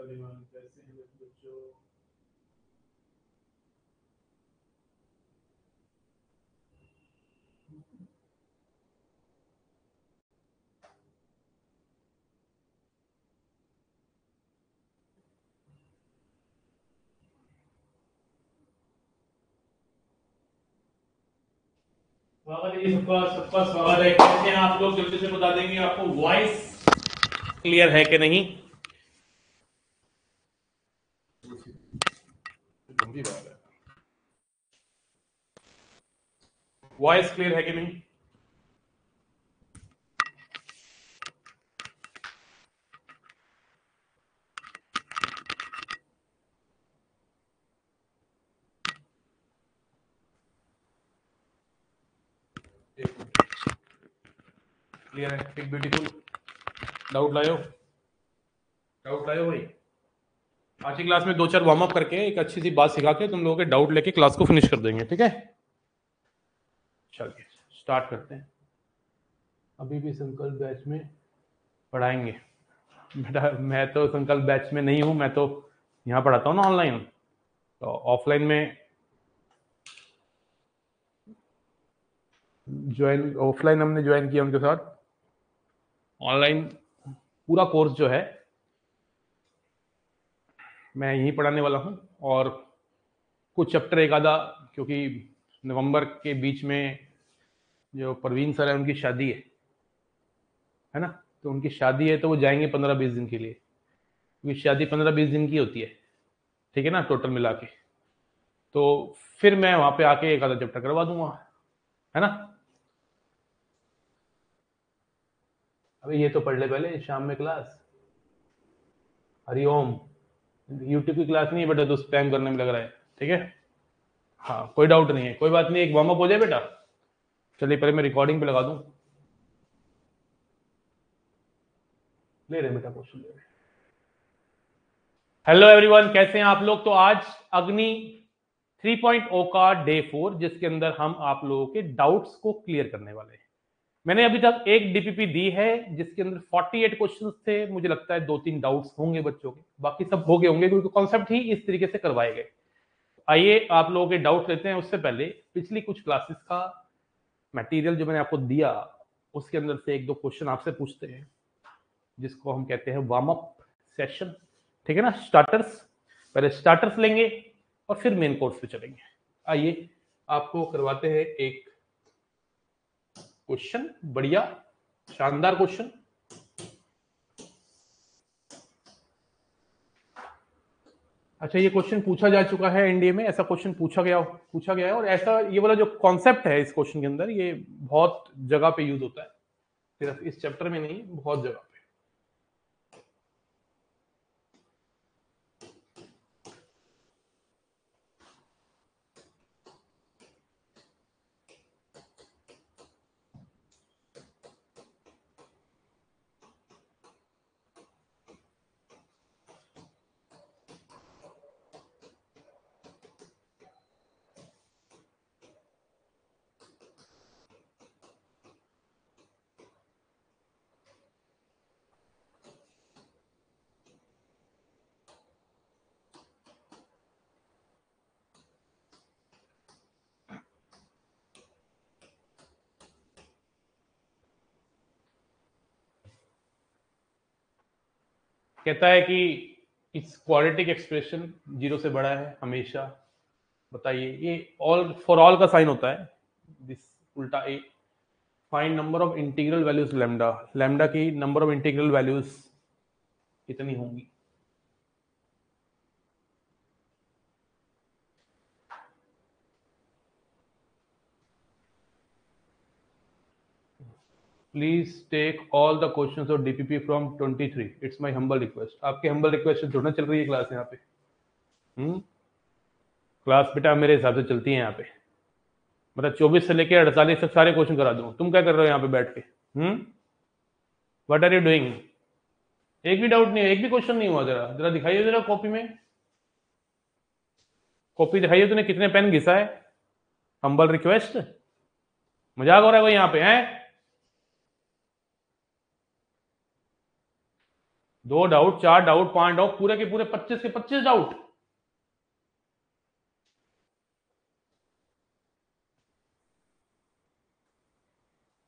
Everyone, कैसे हैं बच्चों? स्वागत है सबका सबका स्वागत है। कैसे हैं आप लोग? जल्दी से बता देंगे आपको वॉइस क्लियर है कि नहीं। वॉइस क्लियर है कि नहीं? क्लियर है? एक ब्यूटीफुल। डाउट लायो भाई। आज की क्लास में 2-4 वार्म अप करके एक अच्छी सी बात सिखा के तुम लोगों के डाउट लेके क्लास को फिनिश कर देंगे, ठीक है? चलिए स्टार्ट करते हैं। अभी भी संकल्प बैच में पढ़ाएंगे बेटा। मैं तो संकल्प बैच में नहीं हूं, मैं तो यहाँ पढ़ाता हूँ ना ऑनलाइन। तो ऑफलाइन में ऑफलाइन हमने ज्वाइन किया उनके साथ। ऑनलाइन पूरा कोर्स जो है मैं यहीं पढ़ाने वाला हूँ। और कुछ चैप्टर एक आधा, क्योंकि नवंबर के बीच में जो परवीन सर है उनकी शादी है ना, तो उनकी शादी है तो वो जाएंगे 15-20 दिन के लिए, क्योंकि शादी 15-20 दिन की होती है, ठीक है ना, टोटल मिला के। तो फिर मैं वहां पे आके एक आधा चैप्टर करवा दूंगा, है ना। अभी ये तो पढ़ ले पहले, शाम में क्लास। हरिओम। यूट्यूब की क्लास नहीं है बेटा, तो स्पैम करने में लग रहा है, ठीक है। हाँ कोई डाउट नहीं है, कोई बात नहीं, एक वार्म अप हो जाए बेटा। चलिए पहले मैं रिकॉर्डिंग पे लगा दूं। ले रहे बेटा, क्वेश्चन ले रहे। हेलो एवरीवन, कैसे हैं आप लोग? तो आज अग्नि 3.0 का डे 4, जिसके अंदर हम आप लोगों के डाउट्स को क्लियर करने वाले हैं। मैंने अभी तक एक डीपीपी दी है जिसके अंदर 48 क्वेश्चंस थे। मुझे लगता है 2-3 डाउट्स होंगे बच्चों के, बाकी सब हो गए होंगे, क्योंकि कॉन्सेप्ट ही इस तरीके से करवाए गए। आइए आप लोगों के डाउट लेते हैं। उससे पहले पिछली कुछ क्लासेस का मटेरियल जो मैंने आपको दिया, उसके अंदर से एक दो क्वेश्चन आपसे पूछते हैं, जिसको हम कहते हैं वार्म अप सेशन, ठीक है ना, स्टार्टर्स। पहले स्टार्टर्स लेंगे और फिर मेन कोर्स पे चलेंगे। आइए आपको करवाते हैं एक क्वेश्चन, बढ़िया शानदार क्वेश्चन। अच्छा, ये क्वेश्चन पूछा जा चुका है एनडीए में, ऐसा क्वेश्चन पूछा गया है। और ऐसा ये वाला जो कॉन्सेप्ट है इस क्वेश्चन के अंदर, ये बहुत जगह पे यूज होता है, सिर्फ इस चैप्टर में नहीं, बहुत जगह पे। कहता है कि इस क्वाड्रेटिक एक्सप्रेशन 0 से बड़ा है हमेशा। बताइए, ये ऑल फॉर ऑल का साइन होता है, दिस उल्टा A. Find number of integral values lambda, lambda की नंबर ऑफ इंटीग्रल वैल्यूज कितनी होंगी? Please take all the questions of DPP from 23। It's my humble request. आपके हम्बल रिक्वेस्ट से थोड़ा चल रही है क्लास यहाँ पे। क्लास बेटा मेरे हिसाब से चलती है यहाँ पे, मतलब 24 से लेकर 48 तक सारे क्वेश्चन करा दूं। तुम क्या कर रहे हो यहाँ पे बैठ के? What are you doing? एक भी डाउट नहीं है, एक भी क्वेश्चन नहीं हुआ। जरा जरा दिखाइए, जरा कॉपी में, कॉपी दिखाइए, तूने कितने पेन घिसा है? हम्बल रिक्वेस्ट, मजाक हो रहा है कोई यहाँ पे? है 2 डाउट, 4 डाउट, 5 डाउट, पूरे के पूरे 25 के 25 डाउट।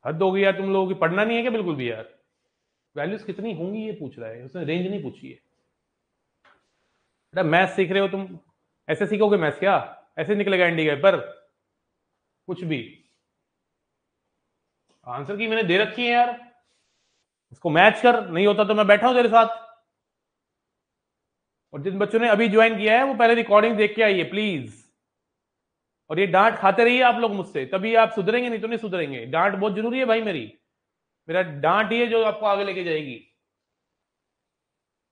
हद हो गई यार, तुम लोगों की पढ़ना नहीं है क्या बिल्कुल भी यार? वैल्यूज कितनी होंगी ये पूछ रहा है, उसने रेंज नहीं पूछी है। बेटा मैथ सीख रहे हो तुम, ऐसे सीखोगे मैथ क्या? ऐसे निकलेगा इंडिकेटर पर कुछ भी? आंसर की मैंने दे रखी है यार, इसको मैच कर, नहीं होता तो मैं बैठा हूं तेरे साथ। और जिन बच्चों ने अभी ज्वाइन किया है वो पहले रिकॉर्डिंग देख के आइए प्लीज। और ये डांट खाते रहिए आप लोग मुझसे, तभी आप सुधरेंगे, नहीं तो नहीं सुधरेंगे। डांट बहुत जरूरी है भाई मेरी, मेरा डांट ही है जो आपको आगे लेके जाएगी।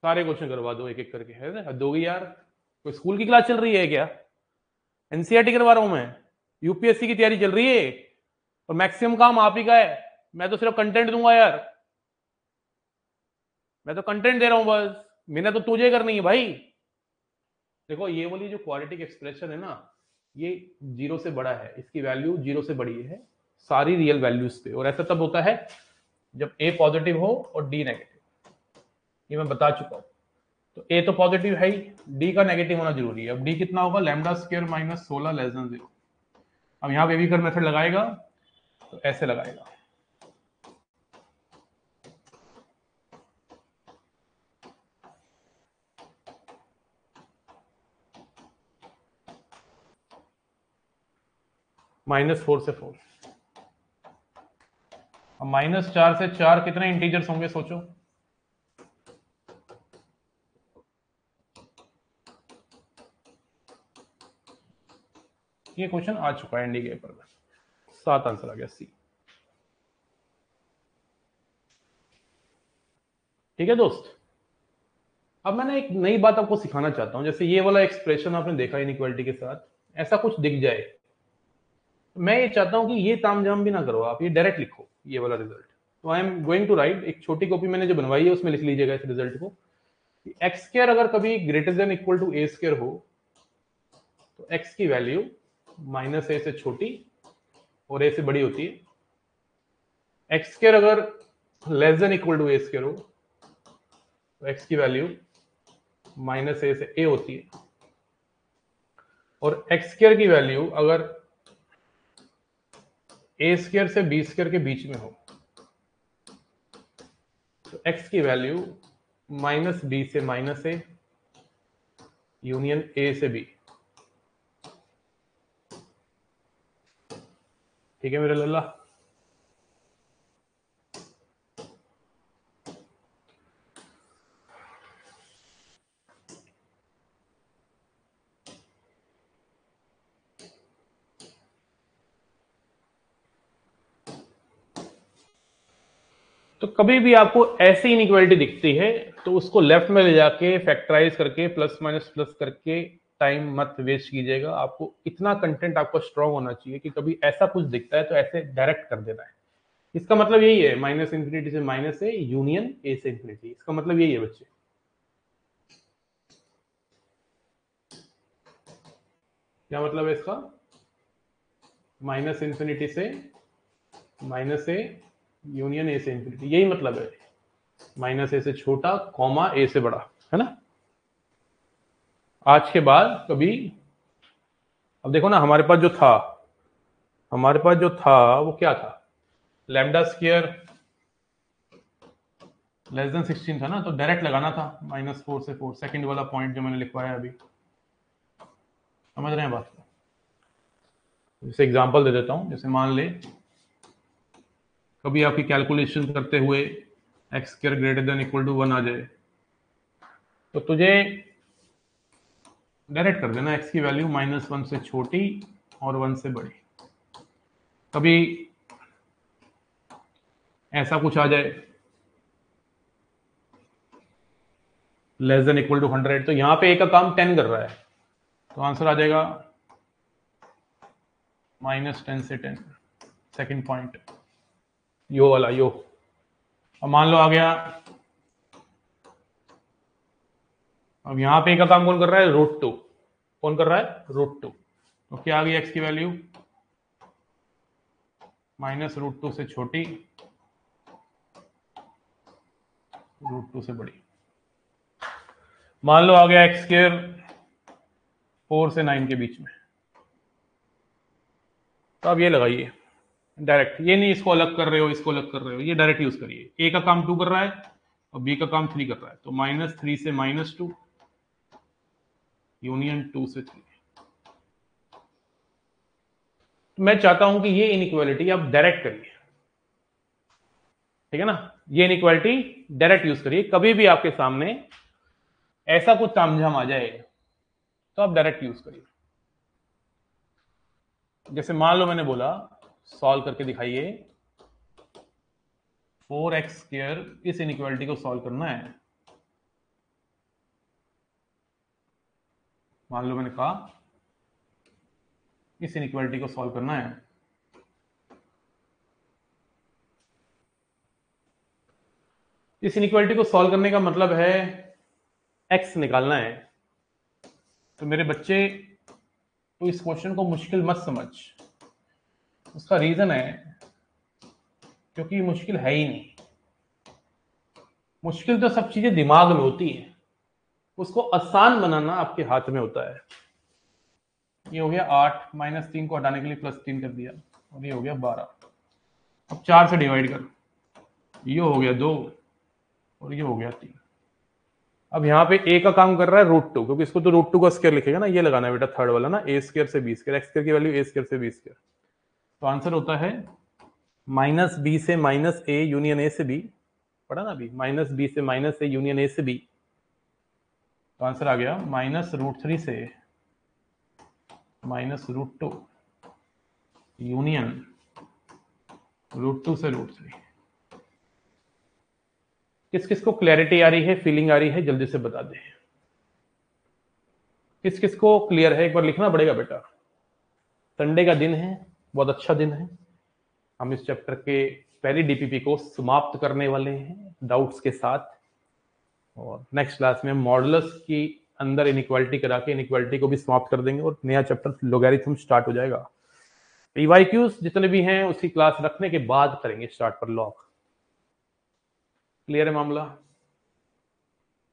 सारे क्वेश्चन करवा दो एक एक करके, है ना? हद होगी यार, कोई स्कूल की क्लास चल रही है क्या? एनसीईआरटी करवा रहा हूं मैं, यूपीएससी की तैयारी चल रही है, और मैक्सिमम काम आप ही का है। मैं तो सिर्फ कंटेंट दूंगा यार, मैं तो कंटेंट दे रहा हूं बस, मैंने तो तुझे करनी है भाई। देखो ये वाली जो क्वाड्रेटिक एक्सप्रेशन है ना, ये जीरो से बड़ा है, इसकी वैल्यू जीरो से बड़ी है सारी रियल वैल्यूज पे। और ऐसा तब होता है जब ए पॉजिटिव हो और डी नेगेटिव, ये मैं बता चुका हूं। तो ए तो पॉजिटिव है ही, डी का नेगेटिव होना जरूरी है। अब डी कितना होगा? Lambda square minus 16 less than 0। अब यहां पे बेबीकर मेथड लगाएगा तो ऐसे लगाएगा, -4 से 4। अब -4 से 4 कितने इंटीजर्स होंगे सोचो? ये क्वेश्चन आ चुका है एनडी के पेपर में, 7 आंसर आ गया सी। ठीक है दोस्त, अब मैं ना एक नई बात आपको सिखाना चाहता हूं। जैसे ये वाला एक्सप्रेशन आपने देखा इनइक्वालिटी के साथ, ऐसा कुछ दिख जाए, मैं ये चाहता हूं कि ये तामझाम भी ना करो, आप ये डायरेक्ट लिखो ये वाला रिजल्ट। तो I am going to write, एक छोटी कॉपी मैंने जो बनवाई है उसमें लिख लीजिएगा इस रिजल्ट को। एक्स स्क्वायर अगर कभी greater than equal to a square हो तो एक्स की वैल्यू माइनस ए से छोटी और ए से बड़ी होती है। एक्स स्क्वायर अगर less than equal to a square हो तो एक्स की वैल्यू माइनस ए से ए होती है। और एक्स स्क्वायर की वैल्यू अगर ए स्क्वायर से बी स्क्वायर के बीच में हो तो एक्स की वैल्यू माइनस बी से माइनस ए यूनियन ए से बी। ठीक है मेरे लल्ला? तो कभी भी आपको ऐसी इनइक्वालिटी दिखती है तो उसको लेफ्ट में ले जाके फैक्टराइज करके प्लस माइनस प्लस करके टाइम मत वेस्ट कीजिएगा। आपको इतना कंटेंट आपका स्ट्रांग होना चाहिए कि कभी ऐसा कुछ दिखता है तो ऐसे डायरेक्ट कर देना है। इसका मतलब यही है, माइनस इंफिनिटी से माइनस ए यूनियन ए से इंफिनिटी, इसका मतलब यही है बच्चे। क्या मतलब है इसका? माइनस इंफिनिटी से माइनस ए यूनियन ए से इंफिनिटी, यही मतलब है। माइनस ए से छोटा कॉमा ए से बड़ा, है ना? आज के बाद कभी, अब देखो ना हमारे पास जो था, हमारे पास जो था वो क्या था? लैम्डा स्क्वायर लेस देन 16 था ना, तो डायरेक्ट लगाना था -4 से 4, सेकंड वाला पॉइंट जो मैंने लिखवाया अभी। समझ रहे हैं बात को? जैसे एग्जांपल दे देता हूं, जैसे मान ले कभी आपकी कैलकुलेशन करते हुए x square greater than equal to 1 आ जाए तो तुझे डायरेक्ट कर देना एक्स की वैल्यू -1 से छोटी और 1 से बड़ी। कभी ऐसा कुछ आ जाए लेस देन इक्वल टू 100, तो यहां पे ए का काम 10 कर रहा है, तो आंसर आ जाएगा -10 से 10, सेकंड पॉइंट यो वाला यो। अब मान लो आ गया, अब यहां पे ए का काम कौन कर रहा है? √2। कौन कर रहा है? √2। तो क्या आ गई एक्स की वैल्यू? -√2 से छोटी, √2 से बड़ी। मान लो आ गया एक्स स्क्वायर 4 से 9 के बीच में, तो आप ये लगाइए डायरेक्ट, ये नहीं इसको अलग कर रहे हो, इसको अलग कर रहे हो, ये डायरेक्ट यूज करिए। ए का काम 2 कर रहा है और बी का काम 3 कर रहा है, तो -3 से -2 यूनियन 2 से 3। तो मैं चाहता हूं कि ये इनइक्वालिटी आप डायरेक्ट करिए, ठीक है ना, ये इनइक्वालिटी डायरेक्ट यूज करिए। कभी भी आपके सामने ऐसा कुछ तामझाम आ जाए तो आप डायरेक्ट यूज करिए। जैसे मान लो मैंने बोला सॉल्व करके दिखाइए, 4x² इस इनइक्वालिटी को सॉल्व करना है। मान लो मैंने कहा इस इनइक्वालिटी को सॉल्व करना है, इस इनइक्वालिटी को सॉल्व करने का मतलब है x निकालना है। तो मेरे बच्चे, तो इस क्वेश्चन को मुश्किल मत समझ, उसका रीजन है क्योंकि मुश्किल है ही नहीं। मुश्किल तो सब चीजें दिमाग में होती है, उसको आसान बनाना आपके हाथ में होता है। ये हो गया 8, -3 को हटाने के लिए +3 कर दिया, और ये हो गया 12। अब 4 से डिवाइड कर, ये हो गया 2 और ये हो गया 3। अब यहाँ पे a का काम कर रहा है √2, क्योंकि इसको तो √2 का स्क्वायर लिखेगा ना, ये लगाना है बेटा थर्ड वाला ना, a² से b², x² की वैल्यू a² से b²। तो आंसर होता है -b से -a यूनियन a से b, पढ़ा ना अभी, -b से -a यूनियन a से b। तो आंसर आ गया -√3 से -√2 यूनियन √2 से √3। किस किस को क्लैरिटी आ रही है, फीलिंग आ रही है, जल्दी से बता दे। किस किस को क्लियर है, एक बार लिखना पड़ेगा बेटा। संडे का दिन है, बहुत अच्छा दिन है। हम इस चैप्टर के पहली डीपीपी को समाप्त करने वाले हैं डाउट्स के साथ, और नेक्स्ट क्लास में मॉडुलस की अंदर इनइक्वालिटी करा के इनइक्वालिटी को भी समाप्त कर देंगे और नया चैप्टर लॉगरिथम स्टार्ट हो जाएगा। पीवाईक्यूज जितने भी हैं उसकी क्लास रखने के बाद करेंगे स्टार्ट पर लॉग। क्लियर है मामला?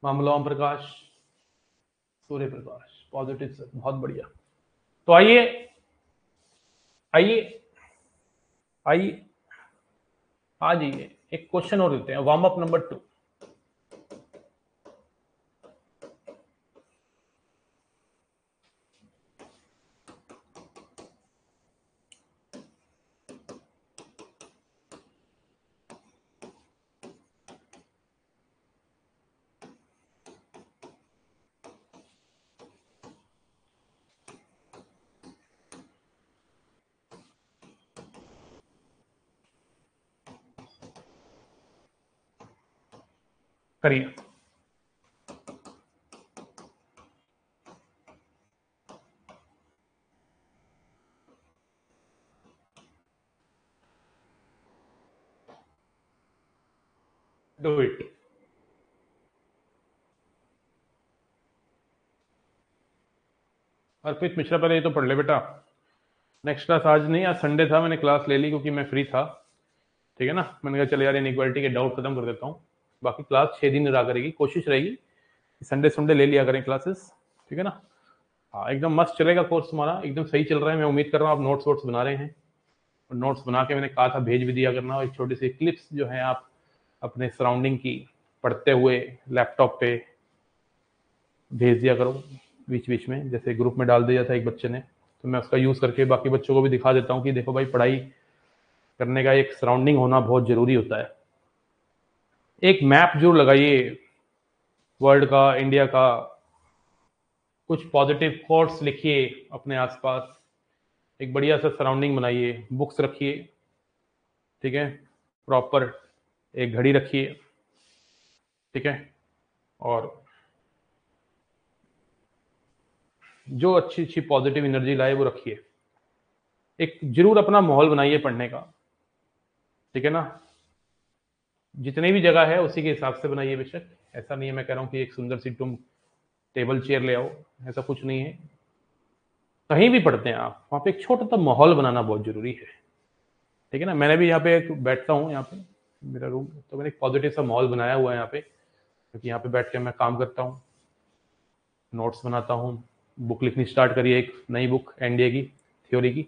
मामला ओम प्रकाश, सूर्य प्रकाश, पॉजिटिव सर, बहुत बढ़िया। तो आइए आइए आइए आ जाइए, एक क्वेश्चन और देते हैं, वार्म अप नंबर 2। करिए। Do it. अर्पित मिश्रा, पहले ये तो पढ़ ले बेटा। नेक्स्ट क्लास आज नहीं, आज संडे था, मैंने क्लास ले ली क्योंकि मैं फ्री था, ठीक है ना। मैंने कहा चलो यार इनइक्वालिटी के डाउट खत्म कर देता हूँ। बाकी क्लास 6 दिन रहा करेगी, कोशिश रहेगी संडे संडे ले लिया करें क्लासेस, ठीक है ना। हाँ एकदम मस्त चलेगा कोर्स, तुम्हारा एकदम सही चल रहा है। मैं उम्मीद कर रहा हूँ आप नोट्स वोट्स बना रहे हैं, और नोट्स बना के मैंने कहा था भेज भी दिया करना, और एक छोटी सी क्लिप्स जो है आप अपने सराउंडिंग की पढ़ते हुए लैपटॉप पे भेज दिया करो बीच बीच में। जैसे ग्रुप में डाल दिया था एक बच्चे ने, तो मैं उसका यूज़ करके बाकी बच्चों को भी दिखा देता हूँ कि देखो भाई पढ़ाई करने का एक सराउंडिंग होना बहुत ज़रूरी होता है। एक मैप जरूर लगाइए वर्ल्ड का, इंडिया का, कुछ पॉजिटिव थॉट्स लिखिए अपने आसपास, एक बढ़िया सा सराउंडिंग बनाइए, बुक्स रखिए, ठीक है, प्रॉपर एक घड़ी रखिए, ठीक है, और जो अच्छी अच्छी पॉजिटिव एनर्जी लाए वो रखिए। एक जरूर अपना माहौल बनाइए पढ़ने का, ठीक है ना। जितनी भी जगह है उसी के हिसाब से बनाइए बेशक, ऐसा नहीं है मैं कह रहा हूँ कि एक सुंदर सी तुम टेबल चेयर ले आओ, ऐसा कुछ नहीं है। कहीं भी पढ़ते हैं आप, वहाँ पे एक छोटा सा माहौल बनाना बहुत जरूरी है, ठीक है ना। मैंने भी यहाँ पे बैठता हूँ, यहाँ पे मेरा रूम, तो मैंने एक पॉजिटिव सा माहौल बनाया हुआ है यहाँ पे, क्योंकि यहाँ पे बैठ के मैं काम करता हूँ, नोट्स बनाता हूँ, बुक लिखनी स्टार्ट करी है, एक नई बुक एनडीए की थ्योरी की,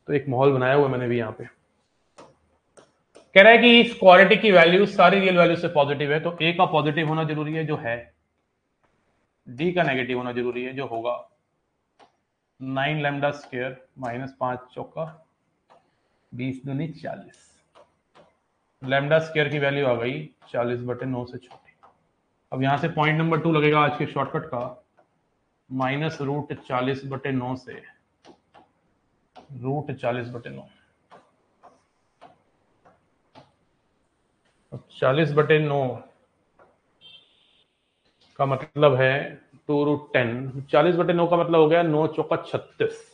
तो एक माहौल बनाया हुआ मैंने भी यहाँ पे। कह रहा है कि इस क्वालिटी की वैल्यू सारी रियल वैल्यू से पॉजिटिव है, तो ए का पॉजिटिव होना जरूरी है जो है, डी का नेगेटिव होना जरूरी है जो होगा 9 लैम्डा स्क्वायर माइनस 5 चौका 20 दूनी 40। लैम्डा स्क्वायर की वैल्यू आ गई 40/9 से छोटी। अब यहां से पॉइंट नंबर 2 लगेगा आज के शॉर्टकट का, -√40/9 से √40/9। 40/9 का मतलब है 2√10। 40/9 का मतलब हो गया 9 चौका 36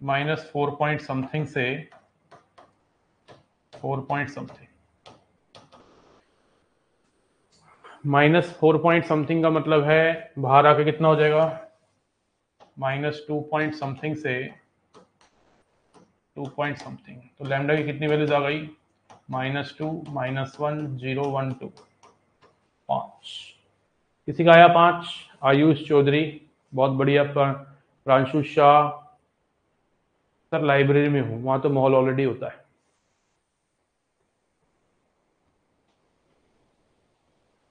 माइनस 4 पॉइंट समथिंग से 4 पॉइंट समथिंग, -4 पॉइंट समथिंग का मतलब है बाहर आके कितना हो जाएगा, -2 पॉइंट समथिंग से 2 पॉइंट समथिंग। तो लैम्डा की कितनी वैल्यूज आ गई, -2 -1 0 1 2 5। किसी का आया 5, आयुष चौधरी, बहुत बढ़िया। प्रांशु शाह, सर लाइब्रेरी में हूं, वहां तो माहौल ऑलरेडी होता है।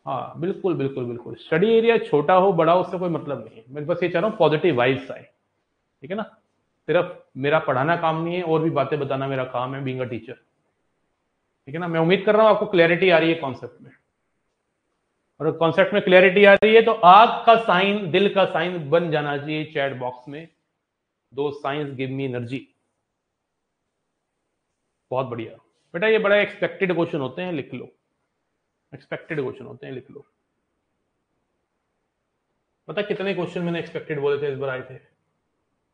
हाँ बिल्कुल बिल्कुल बिल्कुल, स्टडी एरिया छोटा हो बड़ा हो उससे कोई मतलब नहीं है, मैं बस ये चाह रहा हूँ पॉजिटिव वाइब्स आए, ठीक है ना। सिर्फ मेरा पढ़ाना काम नहीं है, और भी बातें बताना मेरा काम है, बीइंग अ टीचर, ठीक है ना। मैं उम्मीद कर रहा हूँ आपको क्लैरिटी आ रही है कॉन्सेप्ट में, और कॉन्सेप्ट में क्लैरिटी आ रही है तो आग का साइन, दिल का साइन बन जाना चाहिए चैट बॉक्स में, दो साइंस गिव मी एनर्जी। बहुत बढ़िया बेटा, ये बड़ा एक्सपेक्टेड क्वेश्चन होते हैं, लिख लो, एक्सपेक्टेड क्वेश्चन होते हैं, लिख लो। पता कितने क्वेश्चन मैंने एक्सपेक्टेड बोले थे इस बार आए थे,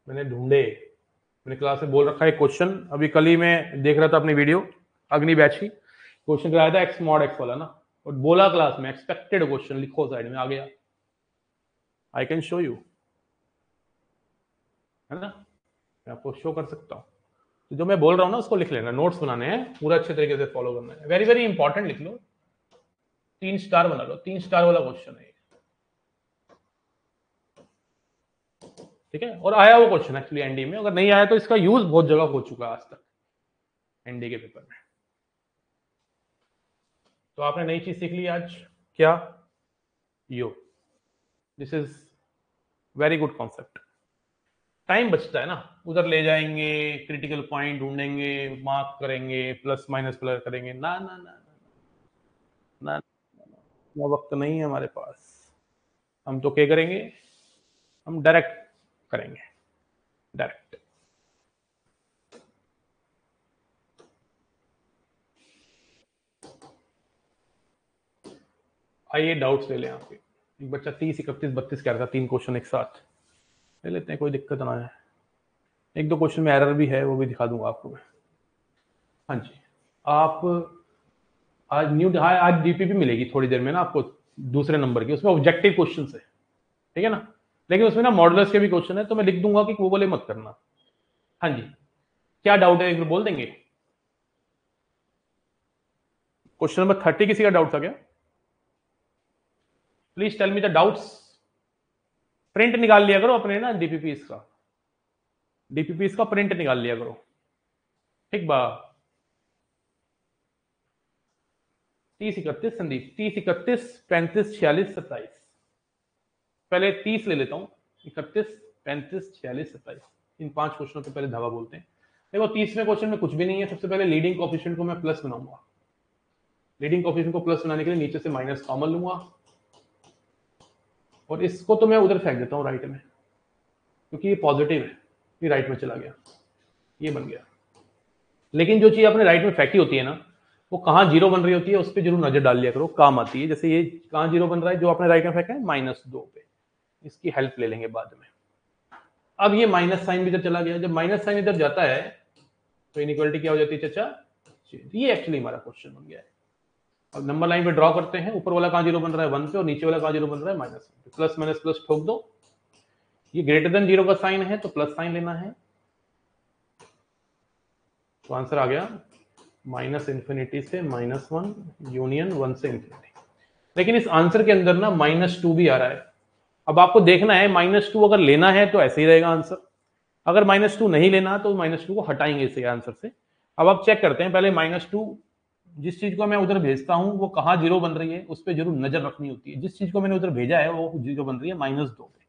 मैंने ढूंढे, मैंने क्लास में बोल रखा है क्वेश्चन। अभी कल ही मैं देख रहा था अपनी वीडियो अग्नि बैच की, क्वेश्चन कराया था एक्स मॉड एक्स वाला ना, और बोला क्लास में एक्सपेक्टेड क्वेश्चन लिखो, साइड में आ गया, आई कैन शो यू, है ना, मैं आपको शो कर सकता हूँ। तो जो मैं बोल रहा हूँ ना उसको लिख लेना, नोट्स बनाने हैं, पूरा अच्छे तरीके से फॉलो करना है, वेरी वेरी इंपॉर्टेंट, लिख लो, 3 स्टार बना लो, 3 स्टार वाला क्वेश्चन है, ठीक है। और आया वो क्वेश्चन एक्चुअली एनडी में, अगर नहीं आया तो इसका यूज बहुत जगह हो चुका है आज तक एनडी के पेपर में। तो आपने नई चीज सीख ली आज, क्या, yo, this is very good concept. Time बचता है ना, उधर ले जाएंगे, क्रिटिकल पॉइंट ढूंढेंगे, मार्क करेंगे, प्लस माइनस प्लस करेंगे, ना ना ना ना, ना वक्त नहीं है हमारे पास। हम तो क्या करेंगे, हम डायरेक्ट करेंगे, डायरेक्ट। आइए डाउट्स ले लें आपके। एक बच्चा 30 31 32 कह रहा था, 3 क्वेश्चन एक साथ ले लेते हैं, कोई दिक्कत ना है। एक दो क्वेश्चन में एरर भी है, वो भी दिखा दूंगा आपको मैं। हाँ जी, आप आज न्यू, हाँ आज डीपीपी मिलेगी थोड़ी देर में ना आपको, दूसरे नंबर की, उसमें ऑब्जेक्टिव क्वेश्चन है, ठीक है ना। लेकिन उसमें ना मॉडुलस के भी क्वेश्चन है, तो मैं लिख दूंगा कि वो बोले मत करना। हाँ जी, क्या डाउट है एक बार बोल देंगे। क्वेश्चन नंबर 30 किसी का डाउट था क्या, please tell me the doubts. Print निकाल लिया करो अपने ना डीपीपीस का, डीपीपीस का प्रिंट निकाल लिया करो, ठीक बा। 30 31 संदीप, 30 31 35 46 27, पहले 30 ले लेता हूं, 31 35 46 27, इन 5 क्वेश्चनों पे पहले धावा बोलते हैं। देखो 30वें क्वेश्चन में कुछ भी नहीं है, सबसे पहले लीडिंग कोएफिशिएंट को मैं प्लस बनाऊंगा, लीडिंग कोएफिशिएंट को प्लस बनाने के लिए नीचे से माइनस कॉमन लूंगा, और इसको तो मैं उधर फेंक देता हूं राइट में, क्योंकि ये पॉजिटिव है, ये राइट में चला गया, ये बन गया। लेकिन जो चीज आपने राइट में फेंकी होती है ना, वो कहाँ जीरो बन रही होती है उस पर जरूर नजर डाल लिया करो, काम आती है। जैसे ये कहाँ जीरो बन रहा है जो आपने राइट में फेंका है, -2 पे, इसकी हेल्प ले लेंगे बाद में। अब ये माइनस साइन भी इधर चला गया, जब माइनस साइन इधर जाता है तो इनइक्वालिटी क्या हो जाती है चाचा, ये एक्चुअली हमारा क्वेश्चन बन गया है। अब नंबर लाइन पे ड्रॉ करते हैं, ऊपर वाला कहाँ जीरो बन रहा है 1 पे, और नीचे वाला कहाँ जीरो बन रहा है -1 पे, प्लस माइनस प्लस ठोक दो, ये ग्रेटर देन 0 का साइन है तो प्लस साइन लेना है, तो आंसर आ गया -∞ से -1 यूनियन 1 से ∞। लेकिन इस आंसर के अंदर ना -2 भी आ रहा है। अब आपको देखना है -2 अगर लेना है तो ऐसे ही रहेगा आंसर, अगर -2 नहीं लेना तो -2 को हटाएंगे इसे आंसर से। अब आप चेक करते हैं पहले -2, जिस चीज को मैं उधर भेजता हूं वो कहाँ जीरो बन रही है उस पर जरूर नजर रखनी होती है। जिस चीज को मैंने उधर भेजा है वो जीरो बन रही है -2 पे।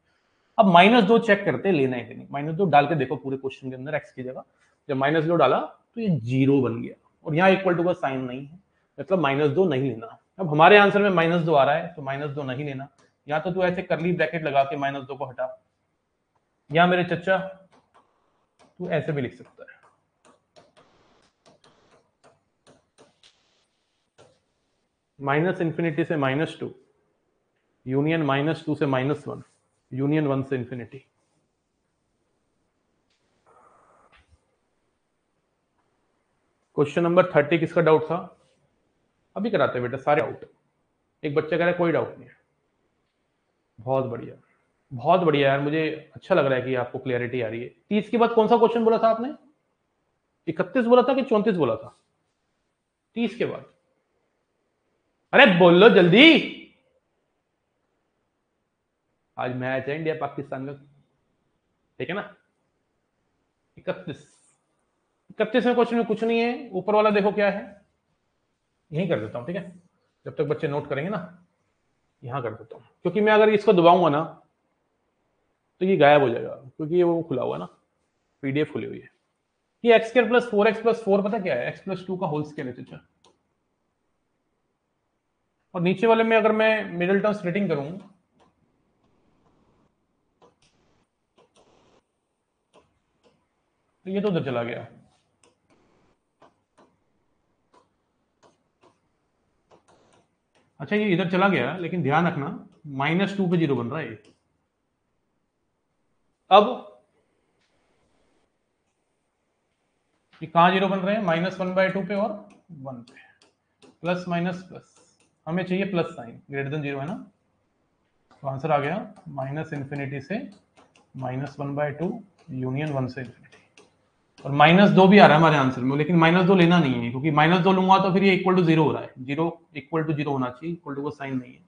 अब -2 चेक करते हैं लेना है कि नहीं। -2 डाल के देखो पूरे क्वेश्चन के अंदर एक्स की जगह, जब -2 डाला तो ये जीरो बन गया और यहाँ इक्वल टू का साइन नहीं है, मतलब -2 नहीं लेना। अब हमारे आंसर में -2 आ रहा है तो -2 नहीं लेना। या तो तू ऐसे करली ब्रैकेट लगा के -2 को हटा, या मेरे चचा तू ऐसे भी लिख सकता है, -∞ से -2 यूनियन -2 से -1 यूनियन 1 से इंफिनिटी। क्वेश्चन नंबर 30 किसका डाउट था? अभी कराते हैं बेटा सारे डाउट। एक बच्चा कह रहा है कोई डाउट नहीं है। बहुत बढ़िया, बहुत बढ़िया यार, मुझे अच्छा लग रहा है कि आपको क्लियरिटी आ रही है। 30 के बाद कौन सा क्वेश्चन बोला था आपने? 31 बोला था कि 34 बोला था? 30 के बाद, अरे बोलो जल्दी। आज मैच है इंडिया पाकिस्तान का, ठीक है ना? 31 में क्वेश्चन में कुछ नहीं है, ऊपर वाला देखो क्या है, यही कर देता हूं, ठीक है? जब तक बच्चे नोट करेंगे ना, यहां कर देता हूं, क्योंकि मैं अगर इसको दबाऊंगा ना तो ये गायब हो जाएगा, क्योंकि ये वो खुला हुआ ना, पीडीएफ खुली हुई है। ये x square plus 4x plus 4 पता क्या है? एक्स प्लस 2 का होल स्क्वायर है चचा। और नीचे वाले में अगर मैं मिडिल टर्म स्प्लिटिंग करूं तो ये तो उधर चला गया। अच्छा ये इधर चला गया, लेकिन ध्यान रखना -2 पे जीरो बन रहा है। अब ये कहां जीरो बन रहे हैं? -1/2 पे और 1 पे, प्लस माइनस प्लस, हमें चाहिए plus sign, greater than zero है ना, तो आंसर आ गया -∞ से -1/2 यूनियन 1 से इंफिनिटी। और -2 भी आ रहा है हमारे आंसर में, लेकिन -2 लेना नहीं है, क्योंकि -2 लूंगा तो फिर ये इक्वल टू जीरो हो रहा है, जीरो इक्वल टू जीरो होना चाहिए, इक्वल टू का साइन नहीं है,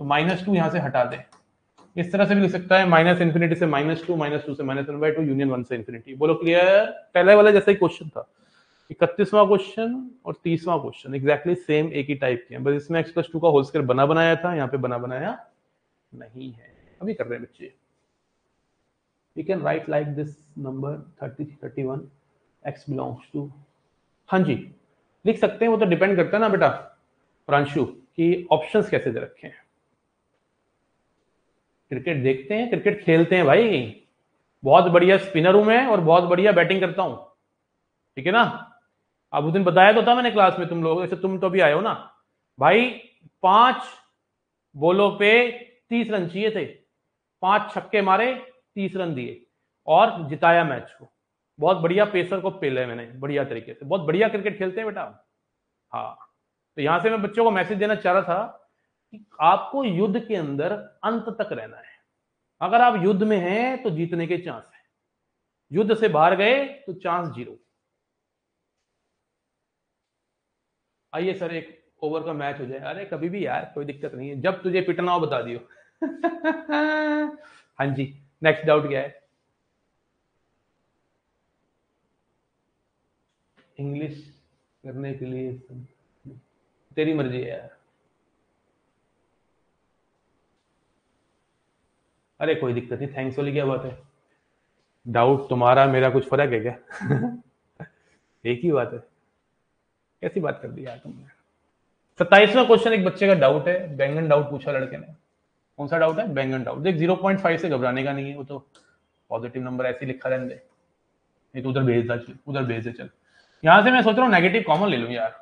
तो -2 यहां से हटा दे। इस तरह से भी लिख सकता है -∞ से -2 -2 से -1/2 यूनियन 1 से इंफिनिटी। बोलो क्लियर? पहले वाला जैसा ही क्वेश्चन था, 31वां क्वेश्चन और 30वां क्वेश्चन एग्जैक्टली सेम एक ही टाइप के हैं, बस इसमें x + 2 का होल स्क्वायर बना बनाया था, यहाँ पे बना बनाया नहीं है। अभी कर रहे हैं बच्चे। We can write like this number 30 31 x belongs to, हाँ जी लिख सकते हैं, वो तो डिपेंड करता है ना बेटा प्रांशु कि ऑप्शंस कैसे दे रखे हैं। क्रिकेट देखते हैं, क्रिकेट खेलते हैं भाई, बहुत बढ़िया स्पिनर हूं मैं और बहुत बढ़िया बैटिंग करता हूं, ठीक है ना? अब उस दिन बताया तो था मैंने क्लास में, तुम लोग जैसे तुम तो भी आए हो ना भाई, 5 बॉलों पे 30 रन चाहिए थे, 5 छक्के मारे, 30 रन दिए और जिताया मैच को। बहुत बढ़िया पेसर को पेले मैंने बढ़िया तरीके से, बहुत बढ़िया क्रिकेट खेलते हैं बेटा। हाँ, तो यहां से मैं बच्चों को मैसेज देना चाह रहा था कि आपको युद्ध के अंदर अंत तक रहना है। अगर आप युद्ध में हैं तो जीतने के चांस है, युद्ध से बाहर गए तो चांस जीरो। आइए सर एक ओवर का मैच हो जाए। अरे कभी भी यार, कोई दिक्कत नहीं है, जब तुझे पिटना हो बता दियो। हाँ जी, नेक्स्ट डाउट क्या है? इंग्लिश करने के लिए तेरी मर्जी है यार। अरे कोई दिक्कत नहीं, थैंक्स वाली क्या बात है? डाउट तुम्हारा मेरा कुछ फर्क है क्या? एक ही बात है। कैसी बात कर दी यार तुमने? 27वां क्वेश्चन, एक बच्चे का डाउट है, बैंगन डाउट पूछा लड़के ने। कौन सा डाउट है? बैंगन डाउट। देख 0.5 से घबराने का नहीं है, वो तो पॉजिटिव नंबर ऐसे लिखा रहने दे, नहीं तो उधर भेज दे, उधर भेज दे। चल यहां से मैं सोच रहा हूँ नेगेटिव कॉमन ले लूं यार।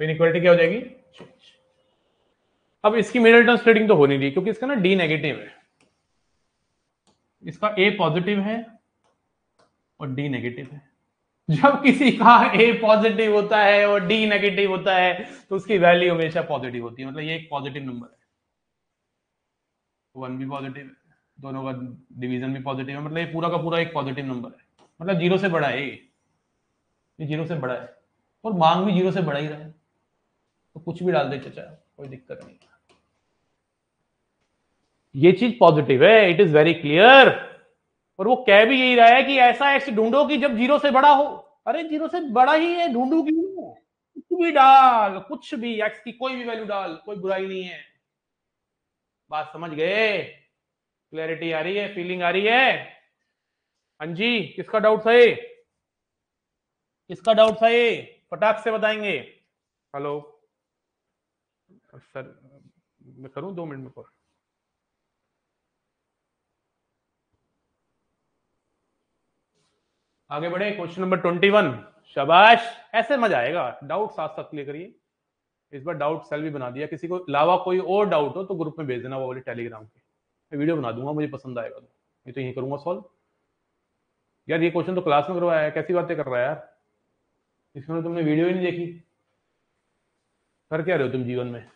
तो इनइक्वालिटी क्या हो जाएगी? अब इसकी मिडिल टर्म स्प्लिटिंग तो हो नहीं रही, क्योंकि इसका ना डी नेगेटिव है, इसका ए पॉजिटिव है और डी नेगेटिव है। जब किसी का ए पॉजिटिव होता है और डी नेगेटिव होता है तो उसकी वैल्यू हमेशा पॉजिटिव होती है, मतलब ये एक पॉजिटिव नंबर है, 1 भी पॉजिटिव है, दोनों का डिवीजन भी पॉजिटिव है, मतलब ये पूरा का पूरा एक पॉजिटिव नंबर है, मतलब जीरो से बड़ा है ये जीरो से बड़ा है, और मांग भी जीरो से बड़ा ही रहा है, तो कुछ भी डाल दे चाचा, कोई दिक्कत नहीं। ये चीज पॉजिटिव है, इट इज वेरी क्लियर। और वो कह भी यही रहा है कि ऐसा एक्स ढूंढो कि जब जीरो से बड़ा हो। अरे जीरो से बड़ा ही है, ढूंढू क्यों? कुछ भी डाल, कुछ भी, एक्स की कोई भी वैल्यू डाल, कोई बुराई नहीं है। बात समझ गए? क्लैरिटी आ रही है, फीलिंग आ रही है? हाँ जी, किसका डाउट था ये? किसका डाउट था ये? फटाक से बताएंगे। हेलो सर, मैं करूं 2 मिनट में कॉल? आगे बढ़े, क्वेश्चन नंबर 21। शाबाश, ऐसे मजा आएगा। डाउट साथ साथ क्लियर करिए। इस बार डाउट सेल भी बना दिया, किसी को अलावा कोई और डाउट हो तो ग्रुप में भेज देना, वो वाले टेलीग्राम के, मैं वीडियो बना दूंगा, मुझे पसंद आएगा तो ये तो यही करूंगा सॉल्व। यार ये क्वेश्चन तो क्लास में करवाया है, कैसी बातें कर रहा है यार, इसमें तुमने वीडियो ही नहीं देखी। कर क्या रहे हो तुम जीवन में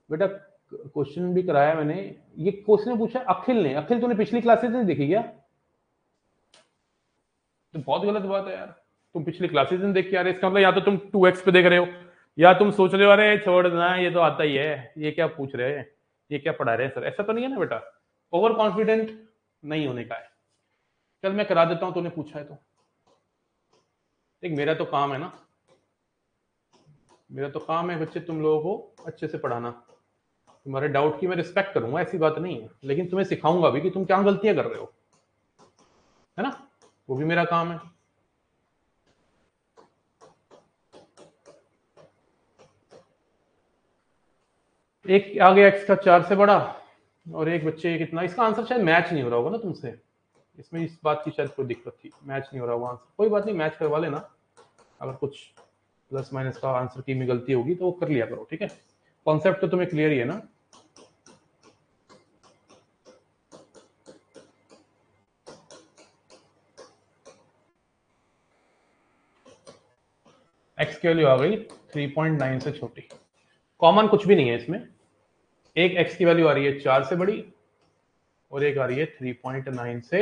बेटा? क्वेश्चन भी कराया मैंने। ये क्वेश्चन पूछा अखिल ने। अखिल तूने पिछली क्लासेस नहीं देखी क्या? तो बहुत गलत बात है यार, तुम पिछली क्लासेस नहीं देख के आ रहे, इसका मतलब या तो तुम 2x पे देख रहे हो, या तुम सोच रहे हो अरे छोड़ ना, ये तो आता ही है, ये क्या पूछ रहे हैं, ये क्या पढ़ा रहे हैं सर। ऐसा तो नहीं है ना बेटा, ओवर कॉन्फिडेंट नहीं होने का है। चल मैं करा देता हूं, तूने पूछा है तो। देख मेरा तो काम है ना, मेरा तो काम है बच्चे तुम लोगों को अच्छे से पढ़ाना। तुम्हारे डाउट की मैं रिस्पेक्ट करूंगा, ऐसी बात नहीं है, लेकिन तुम्हें सिखाऊंगा भी कि तुम क्या गलतियां कर रहे हो, है ना, वो भी मेरा काम है। एक आ गया एक्स का 4 से बड़ा, और एक बच्चे कितना, इसका आंसर शायद मैच नहीं हो रहा होगा ना तुमसे, इसमें इस बात की शायद कोई दिक्कत थी, मैच नहीं हो रहा होगा आंसर। कोई बात नहीं, मैच करवा लेना, अगर कुछ प्लस माइनस का आंसर की में गलती होगी तो वो कर लिया करो, ठीक है। कॉन्सेप्ट तो तुम्हें क्लियर ही है ना? एक्स की वैल्यू आ गई 3.9 से छोटी, कॉमन कुछ भी नहीं है इसमें। एक एक्स की वैल्यू आ रही है 4 से बड़ी, और एक आ रही है 3.9 से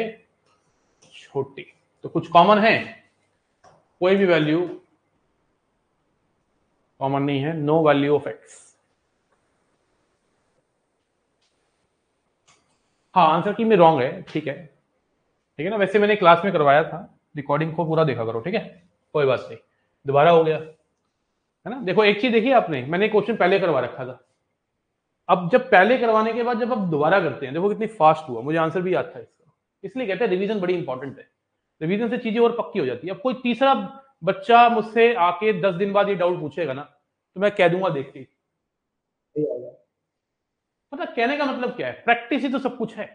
छोटी, तो कुछ कॉमन है? कोई भी वैल्यू कॉमन नहीं है, नो वैल्यू ऑफ एक्स। हाँ आंसर की में रॉन्ग है, ठीक है, ठीक है ना। वैसे मैंने क्लास में करवाया था, रिकॉर्डिंग को पूरा देखा करो, ठीक है, कोई बात नहीं, दोबारा हो गया, है ना। देखो एक चीज देखी आपने, मैंने क्वेश्चन पहले करवा रखा था, अब जब पहले करवाने के बाद जब आप दोबारा करते हैं, देखो कितनी फास्ट हुआ, मुझे आंसर भी याद था इसका। इसलिए कहते हैं रिवीजन बड़ी इंपॉर्टेंट है, रिवीजन से चीजें और पक्की हो जाती है। अब कोई तीसरा बच्चा मुझसे आके 10 दिन बाद ये डाउट पूछेगा ना, तो मैं कह दूंगा देख के, मतलब कहने का मतलब क्या है, प्रैक्टिस ही तो सब कुछ है।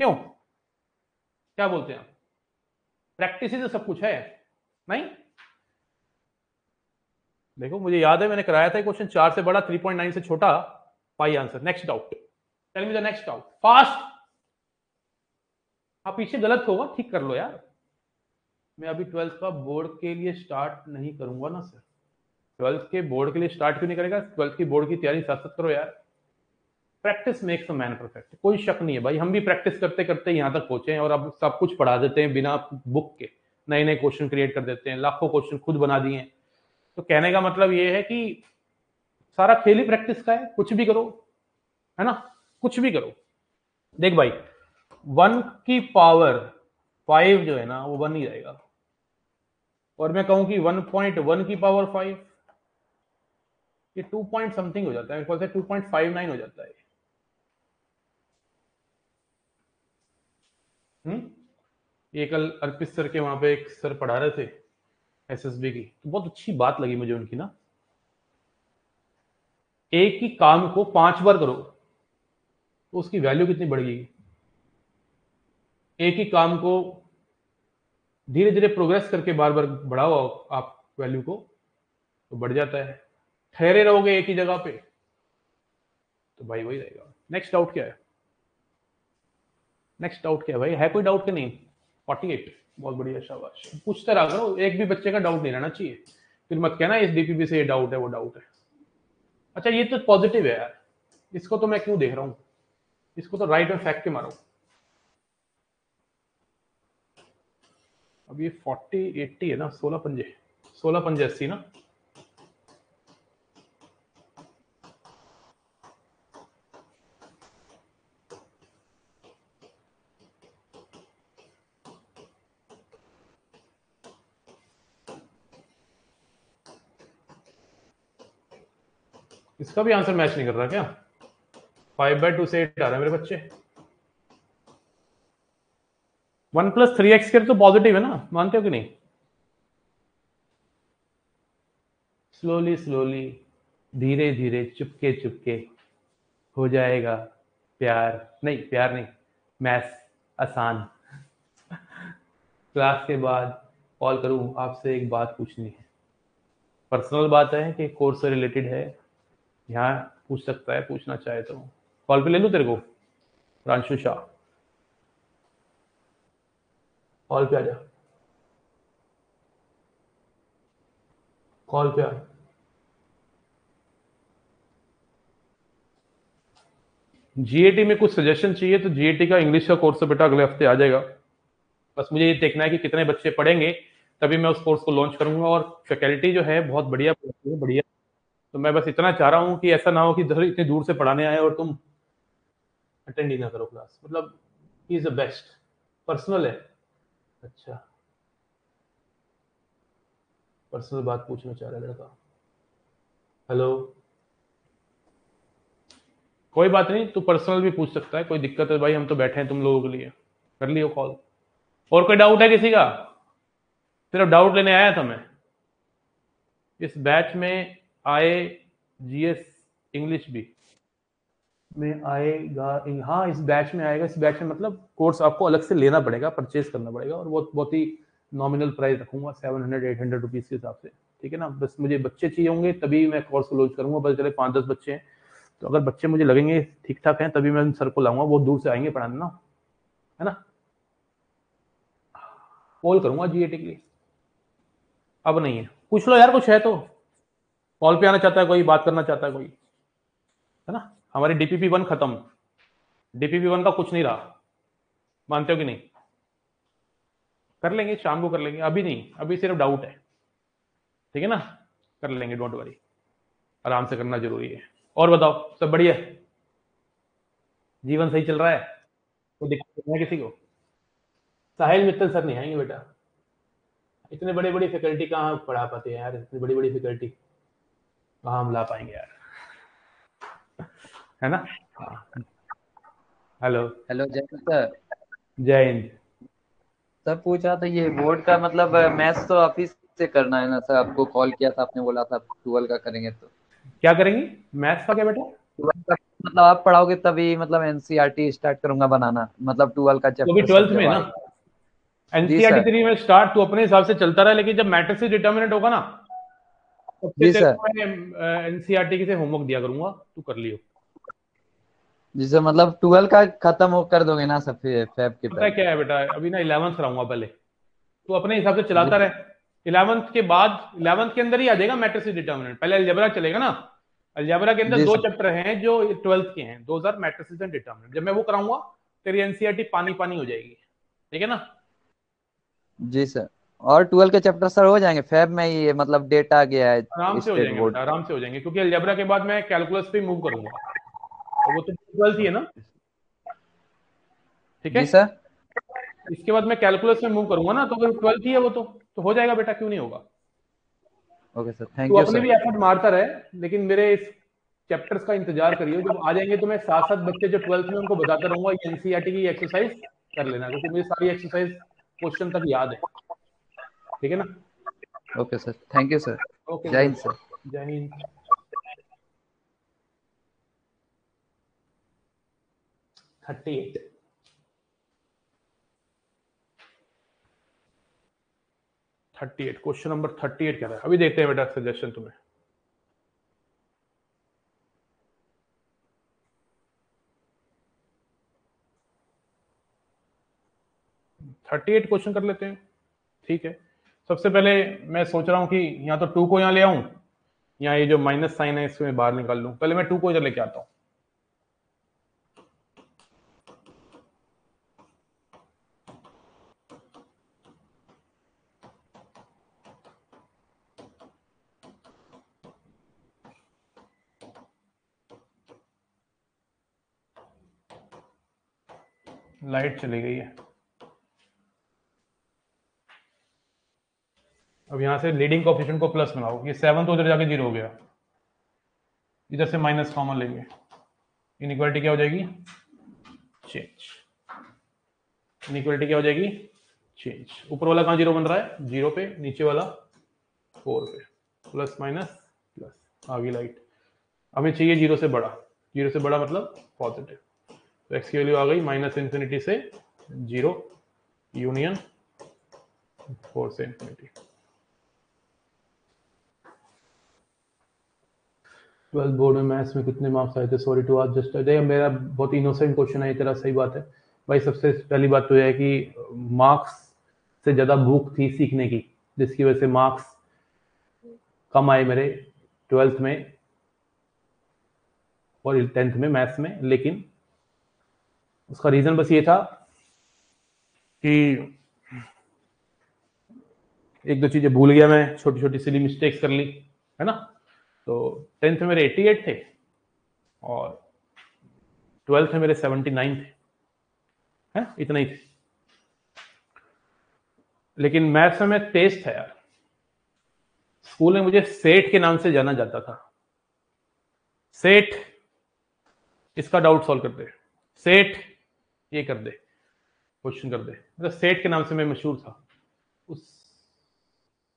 क्यों, क्या बोलते हैं आप? प्रैक्टिस ही तो सब कुछ है, नहीं? देखो मुझे याद है मैंने कराया था क्वेश्चन, 4 से बड़ा 3.9 से छोटा, pi answer. Next doubt, tell me the next doubt fast. आप पीछे गलत होगा, ठीक कर लो यार। मैं अभी 12th का बोर्ड के लिए स्टार्ट नहीं करूंगा ना सर। 12th के बोर्ड के लिए स्टार्ट क्यों नहीं करेगा? 12th की बोर्ड की तैयारी साथ साथ करो यार। Practice makes a man perfect, कोई शक नहीं है भाई, हम भी प्रैक्टिस करते करते यहां तक पहुंचे हैं, और अब सब कुछ पढ़ा देते हैं बिना बुक के, नए नए क्वेश्चन क्रिएट कर देते हैं, लाखों क्वेश्चन खुद बना दिए हैं। तो कहने का मतलब ये है कि सारा खेल ही प्रैक्टिस का है, कुछ भी करो, है ना, कुछ भी करो। देख भाई 1 की पावर 5 जो है ना वो 1 ही रहेगा, और मैं कहूं कि 1.1 की पावर 5, ये 2 पॉइंट समथिंग हो जाता है, मेरे ख्याल से 2.59 हो जाता है। ये कल अर्पित सर के वहां पे एक सर पढ़ा रहे थे एसएसबी की, तो बहुत अच्छी बात लगी मुझे उनकी ना। एक ही काम को 5 बार करो तो उसकी वैल्यू कितनी बढ़ेगी। एक ही काम को धीरे धीरे प्रोग्रेस करके बार बार बढ़ाओ आप वैल्यू को, तो बढ़ जाता है। ठहरे रहोगे एक ही जगह पे तो भाई वही रहेगा। नेक्स्ट डाउट क्या है? नेक्स्ट डाउट क्या है भाई, है कोई डाउट कि नहीं? 48, बहुत बढ़िया, शाबाश। पूछते रहा करो, एक भी बच्चे का डाउट नहीं रहना चाहिए, फिर मत कहना इस डीपीपी से ये डाउट है वो डाउट है। अच्छा ये तो पॉजिटिव है यार, इसको तो मैं क्यों देख रहा हूँ, इसको तो राइट में फेंक के मारो। अब ये 40 80 है ना, 16 पंजे 80 ना। इसका भी आंसर मैच नहीं कर रहा क्या? 5/2 से 8 आ रहा है मेरे बच्चे। 1 + 3x तो पॉजिटिव है ना, मानते हो कि नहीं? स्लोली स्लोली, धीरे धीरे, चुपके चुपके हो जाएगा प्यार। नहीं, प्यार नहीं, मैथ्स आसान। क्लास के बाद कॉल करूं, आपसे एक बात पूछनी है। पर्सनल बात है कि कोर्स से रिलेटेड है, यहाँ पूछ सकता है, पूछना चाहे तो। कॉल पे ले लूं तेरे को? प्रांशु शाह, कॉल पे आ जा, कॉल पे आ। जीएटी में कुछ सजेशन चाहिए तो जीएटी का इंग्लिश का कोर्स तो बेटा अगले हफ्ते आ जाएगा। बस मुझे ये देखना है कि कितने बच्चे पढ़ेंगे, तभी मैं उस कोर्स को लॉन्च करूंगा। और फैकल्टी जो है बहुत बढ़िया पढ़ाती है, बढ़िया। तो मैं बस इतना चाह रहा हूँ कि ऐसा ना हो कि इतनी दूर से पढ़ाने आए और तुम अटेंड ही ना करो क्लास। मतलब he is the best. Personal है? अच्छा, पर्सनल बात पूछना चाह रहा है लड़का। हेलो, कोई बात नहीं, तू पर्सनल भी पूछ सकता है, कोई दिक्कत है भाई, हम तो बैठे हैं तुम लोगों के लिए। कर लियो कॉल। और कोई डाउट है किसी का? सिर्फ डाउट लेने आया था मैं। इस बैच में आए जीएस इंग्लिश भी में आएगा। हाँ, इस बैच में आएगा। इस बैच में मतलब कोर्स आपको अलग से लेना पड़ेगा, परचेज करना पड़ेगा, और वो बहुत ही नॉमिनल प्राइस रखूंगा, 700-800 रुपीज के हिसाब से। ठीक है ना? बस मुझे बच्चे चाहिए होंगे तभी मैं कोर्स को लॉन्च करूंगा। बस चले 5-10 बच्चे हैं, तो अगर बच्चे मुझे लगेंगे ठीक ठाक हैं तभी मैं उन सर को लाऊंगा। बहुत दूर से आएंगे पढ़ाने ना, है ना? कॉल करूंगा जीएटी के लिए। अब नहीं है, पूछ लो यार, कुछ है तो। कॉल पे आना चाहता है कोई, बात करना चाहता है कोई, है ना? हमारी DPP-1 खत्म। DPP-1 का कुछ नहीं रहा, मानते हो कि नहीं? कर लेंगे, शाम को कर लेंगे, अभी नहीं, अभी सिर्फ डाउट है। ठीक है ना? कर लेंगे, डोंट वरी। आराम से करना जरूरी है। और बताओ, सब बढ़िया? जीवन सही चल रहा है? कोई दिक्कत नहीं है किसी को? साहिल मित्तल सर नहीं आएंगे बेटा। इतने बड़े बड़ी फैकल्टी कहाँ पढ़ा पाते हैं यार? इतनी बड़ी बड़ी फैकल्टी कहाँ हम ला पाएंगे यार, है ना? हाँ। हेलो। हेलो जय सर। जय हिंद। सर पूछ रहा था ये बोर्ड का मतलब मैथ्स तो आप ही से करना है ना सर? आपको कॉल किया था, आपने बोला था 12 का करेंगे तो। क्या करेंगे? मैथ्स का क्या बेटा? 12 का मतलब आप पढ़ाओगे तभी मतलब एनसीईआरटी स्टार्ट करूंगा बनाना, मतलब 12 का तो अभी चैप्टर सब 12th में जब ना, आएगा। जी एनसीईआरटी सर। 3 में स्टार्ट तो अपने हिसाब से चलता रहा, लेकिन जब मैट्रिक्स डिटर्मिनेंट होगा ना, तब से जी तेरे सर। को मैं एनसीईआरटी से होमवर्क दिया करूंगा, तू कर लियो। जी सर, मतलब 12 का खत्म हो कर दोगे ना सर फिर फैब के पता है पहले? क्या है बेटा, अभी ना 11th कराऊंगा पहले, तो अपने हिसाब से जी चलाता रहे। 11th के बाद, 11th के अंदर ही आ जाएगा मैट्रिक्स डिटर्मिनेंट। पहले अलजेब्रा चलेगा ना, अलजेब्रा के अंदर जी दो सर। चैप्टर हैं जो 12th के हैं, 2000 मैट्रिक्स एंड डिटर्मिनेंट। जब मैं वो कराऊंगा, तेरी एनसीईआरटी पानी पानी हो जाएगी। ठीक है ना? जी सर। और 12 के चैप्टर सर हो जाएंगे फैब में ही, मतलब डेट आ गया आराम है से हो स्टेट जाएंगे बोर्ड बेटा, का। आराम से हो जाएंगे, क्योंकि अलजेब्रा के बाद मैं कैलकुलस पे मूव करूंगा, और वो तो 12th ही है ना। ठीक है? जी सर। इसके बाद मैं कैलकुलस में मूव करूंगा ना, तो अगर 12th ही है वो तो हो जाएगा बेटा, क्यों नहीं होगा? ओके सर, तू थैंक यू अपने सर। भी एफर्ट मारता रहे, लेकिन मेरे इस चैप्टर्स का इंतजार करियो। जब आ जाएंगे तो मैं साथ साथ बच्चे जो 12th में, उनको बताता रहूंगा ये एनसीईआरटी की एक्सरसाइज कर लेना, क्योंकि मुझे सारी एक्सरसाइज क्वेश्चन तक याद है। ठीक है ना? Okay sir, thank you sir. Okay जय मेरे हिंद भाई, सर। जय हिंद। 38, 38 क्वेश्चन नंबर 38 क्या था, अभी देखते हैं बेटा सजेशन तुम्हें। 38 क्वेश्चन कर लेते हैं। ठीक है, सबसे पहले मैं सोच रहा हूँ कि यहाँ तो 2 को यहाँ ले आऊं, यहाँ ये जो माइनस साइन है इसमें बाहर निकाल लूं। पहले मैं 2 को इधर लेके आता हूँ। लाइट चली गई है। अब यहां से लीडिंग कोएफिशिएंट को प्लस बनाओ, ये 7 तो उधर जाके 0 हो गया, इधर से माइनस कॉमन लेंगे, इनइक्वालिटी क्या हो जाएगी, चेंज। इनइक्वालिटी क्या हो जाएगी, चेंज। ऊपर वाला कहाँ 0 बन रहा है, 0 पे, नीचे वाला 4 पे, प्लस माइनस प्लस, आ गई लाइट। हमें चाहिए 0 से बड़ा, 0 से बड़ा मतलब पॉजिटिव, तो x की वैल्यू आ गई माइनस इन्फिनिटी से 0 यूनियन 4 से इन्फिनिटी। 12 बोर्ड में मैथ्स में कितने मार्क्स आए थे, सॉरी टू आज जस्ट देखिए मेरा बहुत इनोसेंट क्वेश्चन है, तेरा सही बात है भाई। सबसे पहली बात तो यह है कि मार्क्स से ज़्यादा भूख थी सीखने की, जिसकी वजह से मार्क्स कम आए मेरे 12th में और 10th में मैथ्स में। लेकिन उसका रीज़न बस ये था कि एक दो चीज़ें भूल गया मैं, छोटी छोटी सिली मिस्टेक्स कर ली है ना। तो 10th में मेरे 88 थे और 12th में मेरे 79 थे, है इतना ही थे। लेकिन मैथ्स में मैं तेज था यार, स्कूल में मुझे सेठ के नाम से जाना जाता था। सेठ इसका डाउट सॉल्व कर दे, सेठ ये कर दे, क्वेश्चन कर दे, मतलब सेठ के नाम से मैं मशहूर था। उस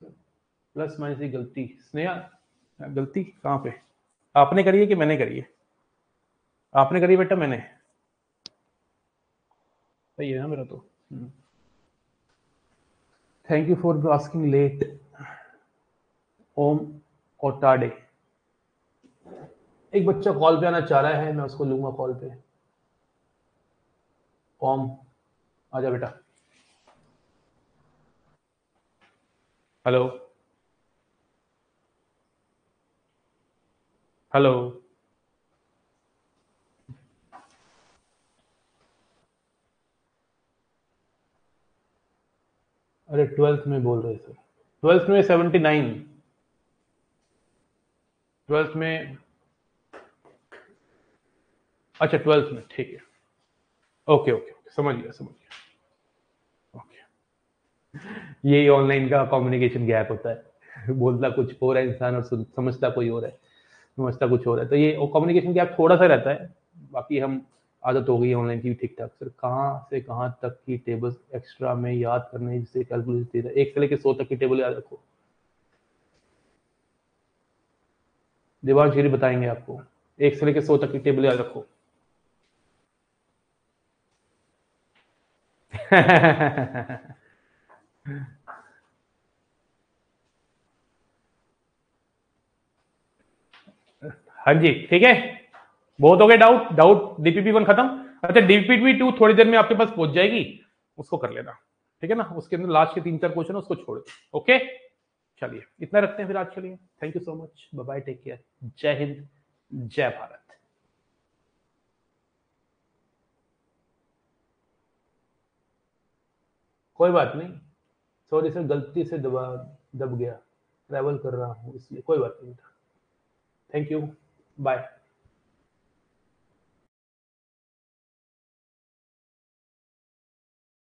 प्लस माइनस की गलती, स्नेहा गलती कहाँ पे, आपने करी है कि मैंने करी है, आपने करी बेटा, मैंने, सही है ना मेरा तो। Thank you for asking let ओम ओटाडे। एक बच्चा कॉल पे आना चाह रहा है, मैं उसको लूंगा कॉल पे। ओम आजा बेटा। हेलो हेलो, अरे 12th में बोल रहे सर, 12th में 79, 12th में, अच्छा 12th में, ठीक है, ओके ओके ओके, समझ गया समझ गया, ओके। यही ऑनलाइन का कम्युनिकेशन गैप होता है, बोलता कुछ हो रहा है इंसान और समझता कोई और है, समझता कुछ हो रहा है, तो ये कम्युनिकेशन गैप थोड़ा सा रहता है। बाकी हम आदत हो गई है ऑनलाइन की ठीक ठाक। सर कहाँ से कहाँ तक की टेबल्स एक्स्ट्रा में याद करने जिससे कैलकुलेशन 1 से लेकर 100 तक की टेबल याद रखो, देवांश गिरी बताएंगे आपको, 1 से लेकर 100 तक की टेबल याद रखो। हाँ जी ठीक है, बहुत हो गए डाउट, डीपीपी 1 खत्म। अच्छा डीपीपी 2 थोड़ी देर में आपके पास पहुंच जाएगी, उसको कर लेना, ठीक है ना। उसके अंदर लास्ट के 3-4 क्वेश्चन उसको छोड़ दो, ओके। चलिए इतना रखते हैं फिर आज के लिए, thank you so much, bye bye, take care, जय हिंद, जय भारत। कोई बात नहीं, सॉरी सर गलती से दब गया, ट्रैवल कर रहा हूँ इसलिए, कोई बात नहीं, थैंक यू, बाय।